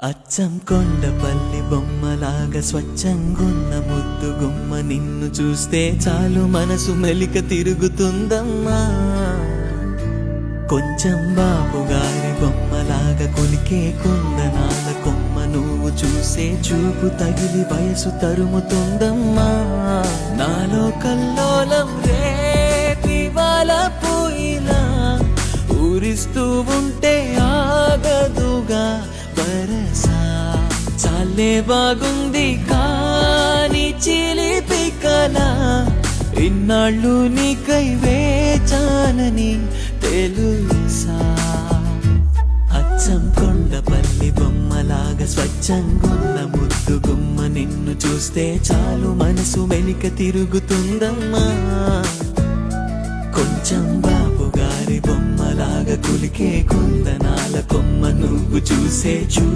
అచ్చం కొండపల్లి బొమ్మలాగా స్వచ్ఛంగున్న ముద్దు గుమ్మ నిన్ను చూస్తే చాలు మనసు మెలిక తిరుగుతుందమ్మా. కొంచెం బాబుగారి బొమ్మలాగా కొలికే కుందనాల కొమ్మ నువ్వు చూసే చూపు తగిలి వయసు తరుముతుందమ్మా. నాలో కల్లోలం రేపివాల పూయిలా ఊరిస్తూ ఉంటే ఆగదుగా వరసా. చాలే బాగుంది కాని చిలిపి కల ఇన్నాళ్ళు నీకై వేచానని తెలుసా. అచ్చం కొండపల్లి బొమ్మలాగా స్వచ్ఛంగున్న ముద్దు గుమ్మ నిన్ను చూస్తే చాలు మనసు వెనుక తిరుగుతుందమ్మా. కొంచెం బాబుగారి బొమ్మలాగా కులికే కుందనాల కొమ్మ నువ్వు చూసే